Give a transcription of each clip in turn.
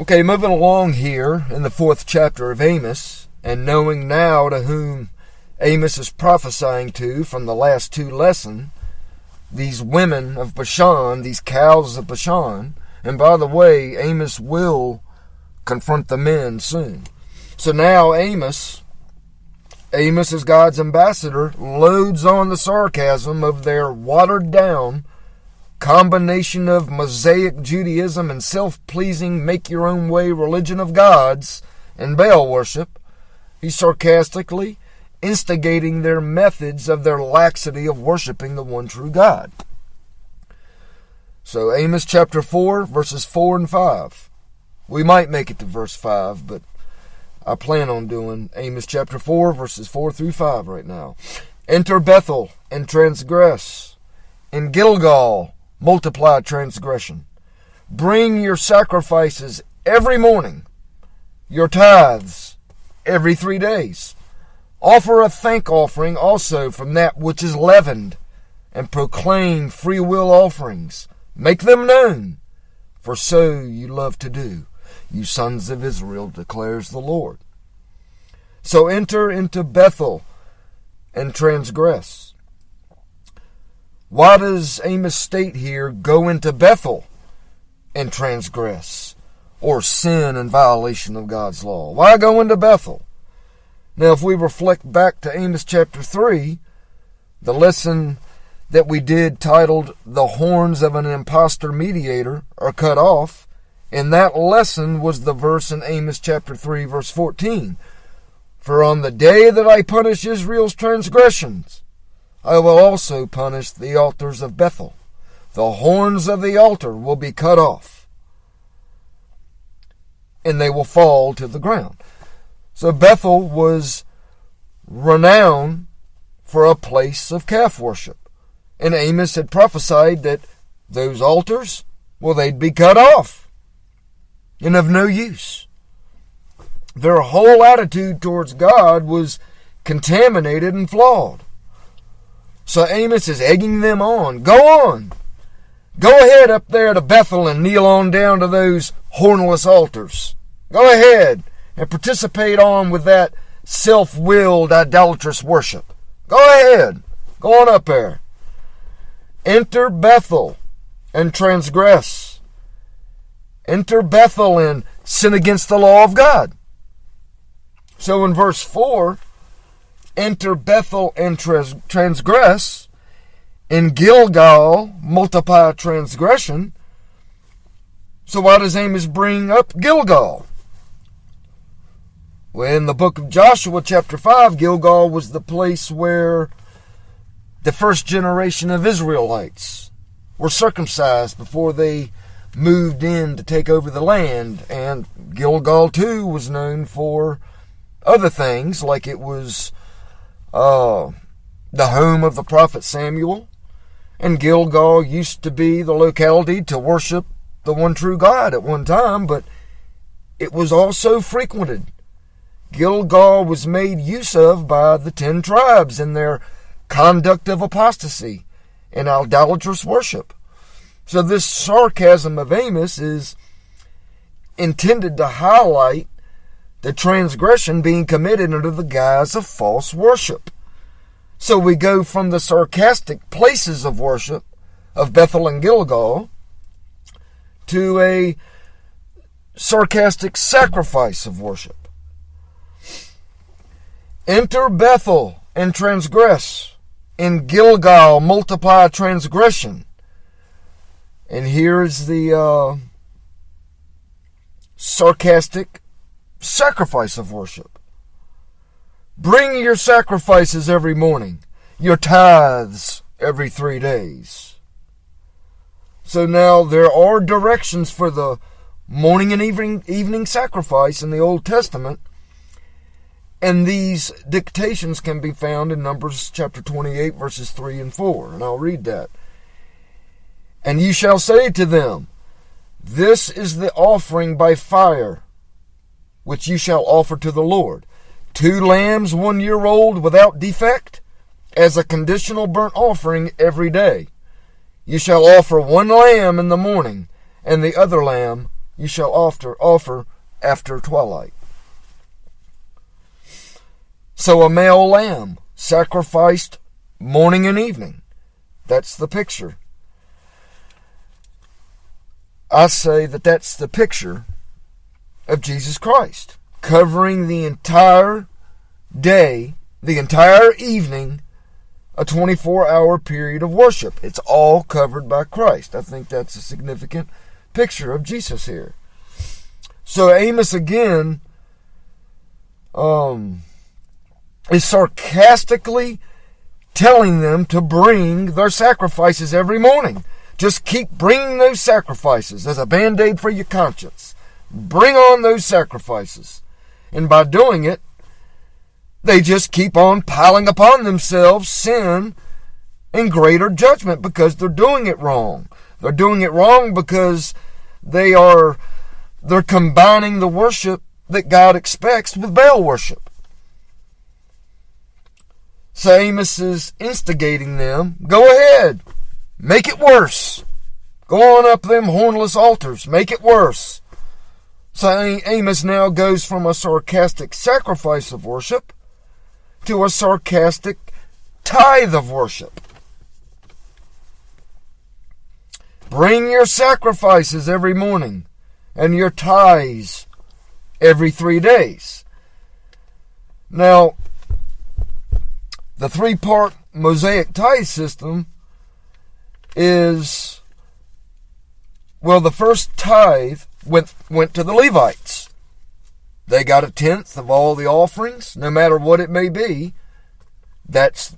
Okay, moving along here in the 4th chapter of Amos, and knowing now to whom Amos is prophesying to from the last 2 lessons, these women of Bashan, these cows of Bashan. And by the way, Amos will confront the men soon. So now Amos as God's ambassador, loads on the sarcasm of their watered down combination of Mosaic Judaism and self-pleasing, make-your-own-way religion of gods and Baal worship. He's sarcastically instigating their methods of their laxity of worshiping the one true God. So Amos chapter 4, verses 4 and 5. We might make it to verse 5, but I plan on doing Amos chapter 4, verses 4 through 5 right now. Enter Bethel and transgress. In Gilgal multiply transgression. Bring your sacrifices every morning, your tithes every 3 days. Offer a thank offering also from that which is leavened, and proclaim free will offerings. Make them known, for so you love to do, you sons of Israel, declares the Lord. So enter into Bethel and transgress. Why does Amos state here, go into Bethel and transgress, or sin in violation of God's law? Why go into Bethel? Now, if we reflect back to Amos chapter 3, the lesson that we did titled, The Horns of an Impostor Mediator Are Cut Off, and that lesson was the verse in Amos chapter 3, verse 14. For on the day that I punish Israel's transgressions, I will also punish the altars of Bethel. The horns of the altar will be cut off, and they will fall to the ground. So Bethel was renowned for a place of calf worship. And Amos had prophesied that those altars, well, they'd be cut off and of no use. Their whole attitude towards God was contaminated and flawed. So Amos is egging them on. Go on. Go ahead up there to Bethel and kneel on down to those hornless altars. Go ahead and participate on with that self-willed idolatrous worship. Go ahead. Go on up there. Enter Bethel and transgress. Enter Bethel and sin against the law of God. So in verse 4, enter Bethel and transgress. In Gilgal, multiply transgression. So why does Amos bring up Gilgal? Well, in the book of Joshua, chapter 5, Gilgal was the place where the first generation of Israelites were circumcised before they moved in to take over the land. And Gilgal, too, was known for other things, like it was the home of the prophet Samuel. And Gilgal used to be the locality to worship the one true God at one time, but it was also frequented. Gilgal was made use of by the 10 tribes in their conduct of apostasy and idolatrous worship. So this sarcasm of Amos is intended to highlight the transgression being committed under the guise of false worship. So we go from the sarcastic places of worship of Bethel and Gilgal to a sarcastic sacrifice of worship. Enter Bethel and transgress. In Gilgal multiply transgression. And here's the sarcastic sacrifice of worship. Bring your sacrifices every morning, your tithes every 3 days. So now there are directions for the morning and evening sacrifice in the Old Testament. And these dictations can be found in Numbers chapter 28, verses 3 and 4. And I'll read that. And you shall say to them, this is the offering by fire, which you shall offer to the Lord. 2 lambs 1 year old without defect, as a conditional burnt offering every day. You shall offer 1 lamb in the morning, and the other lamb you shall offer after twilight. So a male lamb sacrificed morning and evening. That's the picture. I say that that's the picture of Jesus Christ, covering the entire day, the entire evening, a 24-hour period of worship. It's all covered by Christ. I think that's a significant picture of Jesus here. So Amos again is sarcastically telling them to bring their sacrifices every morning. Just keep bringing those sacrifices as a band-aid for your conscience. Bring on those sacrifices. And by doing it, they just keep on piling upon themselves sin and greater judgment because they're doing it wrong. They're doing it wrong because they're combining the worship that God expects with Baal worship. So Amos is instigating them. Go ahead. Make it worse. Go on up them hornless altars. Make it worse. So Amos now goes from a sarcastic sacrifice of worship to a sarcastic tithe of worship. Bring your sacrifices every morning and your tithes every 3 days. Now, the 3-part Mosaic tithe system is, well, the first tithe went to the Levites. They got 1/10 of all the offerings, no matter what it may be. That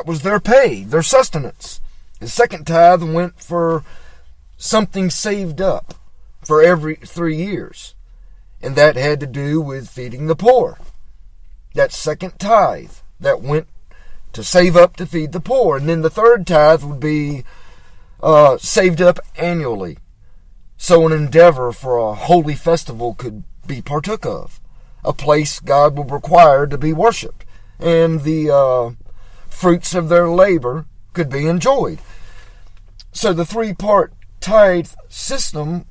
was their pay, their sustenance. The second tithe went for something saved up for every 3 years. And that had to do with feeding the poor. That second tithe that went to save up to feed the poor. And then the third tithe would be saved up annually, so an endeavor for a holy festival could be partook of, a place God would require to be worshipped, and the fruits of their labor could be enjoyed. So the 3-part tithe system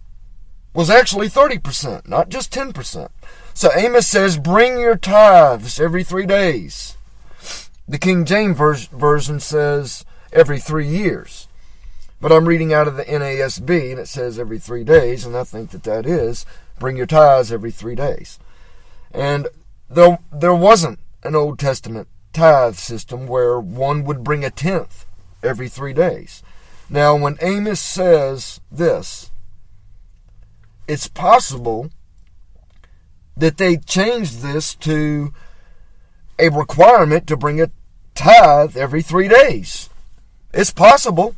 was actually 30%, not just 10%. So Amos says, bring your tithes every 3 days. The King James Version says every 3 years. But I'm reading out of the NASB, and it says every 3 days, and I think that is, bring your tithes every 3 days. And there wasn't an Old Testament tithe system where one would bring 1/10 every 3 days. Now, when Amos says this, it's possible that they changed this to a requirement to bring a tithe every 3 days. It's possible.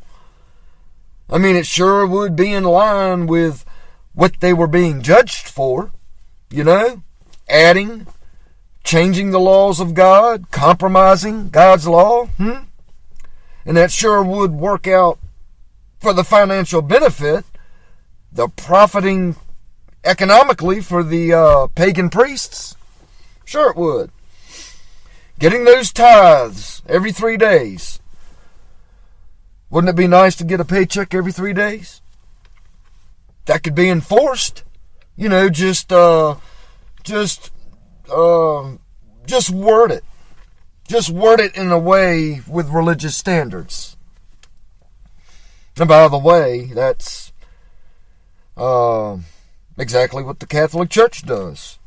I mean, it sure would be in line with what they were being judged for, adding, changing the laws of God, compromising God's law. And that sure would work out for the financial benefit, the profiting economically for the pagan priests. Sure it would. Getting those tithes every 3 days. Wouldn't it be nice to get a paycheck every 3 days? That could be enforced. Just word it. Just word it in a way with religious standards. And by the way, that's exactly what the Catholic Church does.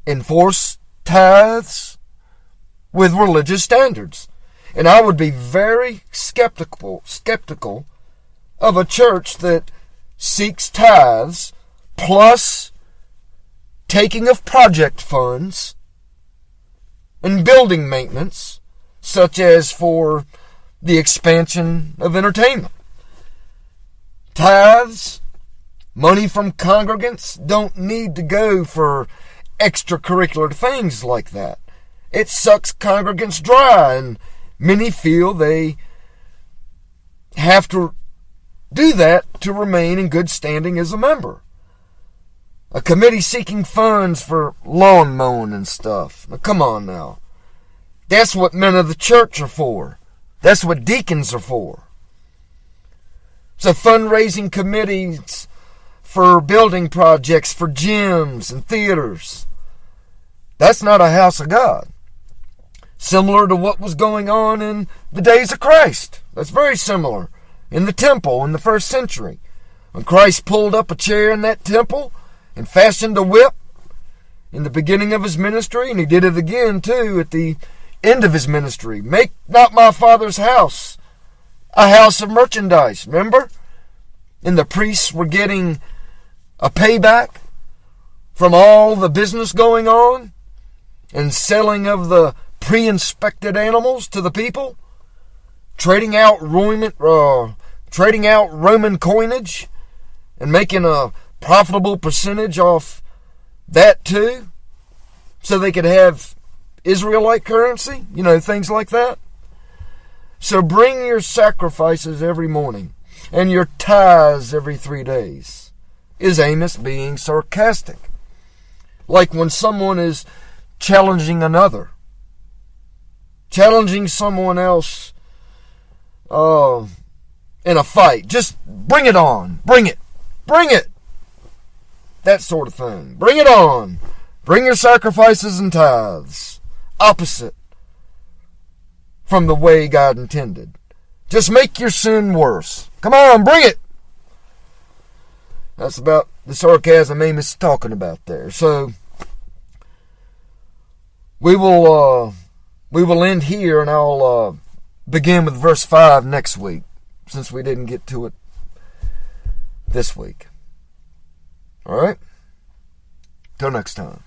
Enforce tithes with religious standards. And I would be very skeptical of a church that seeks tithes plus taking of project funds and building maintenance, such as for the expansion of entertainment. Tithes, money from congregants, don't need to go for extracurricular things like that. It sucks congregants dry, and many feel they have to do that to remain in good standing as a member. A committee seeking funds for lawn mowing and stuff. Now, come on now. That's what men of the church are for. That's what deacons are for. So fundraising committees for building projects, for gyms and theaters. That's not a house of God. Similar to what was going on in the days of Christ. That's very similar. In the temple in the first century. When Christ pulled up a chair in that temple and fashioned a whip in the beginning of his ministry, and he did it again too at the end of his ministry. Make not my Father's house a house of merchandise. Remember? And the priests were getting a payback from all the business going on and selling of the pre-inspected animals to the people, trading out Roman coinage and making a profitable percentage off that too, so they could have Israelite currency, things like that. So bring your sacrifices every morning and your tithes every 3 days. Is Amos being sarcastic? Like when someone is challenging another, challenging someone else in a fight. Just bring it on. Bring it. Bring it. That sort of thing. Bring it on. Bring your sacrifices and tithes. Opposite from the way God intended. Just make your sin worse. Come on, bring it. That's about the sarcasm Amos is talking about there. So we will end here, and I'll begin with verse 5 next week, since we didn't get to it this week. All right? Till next time.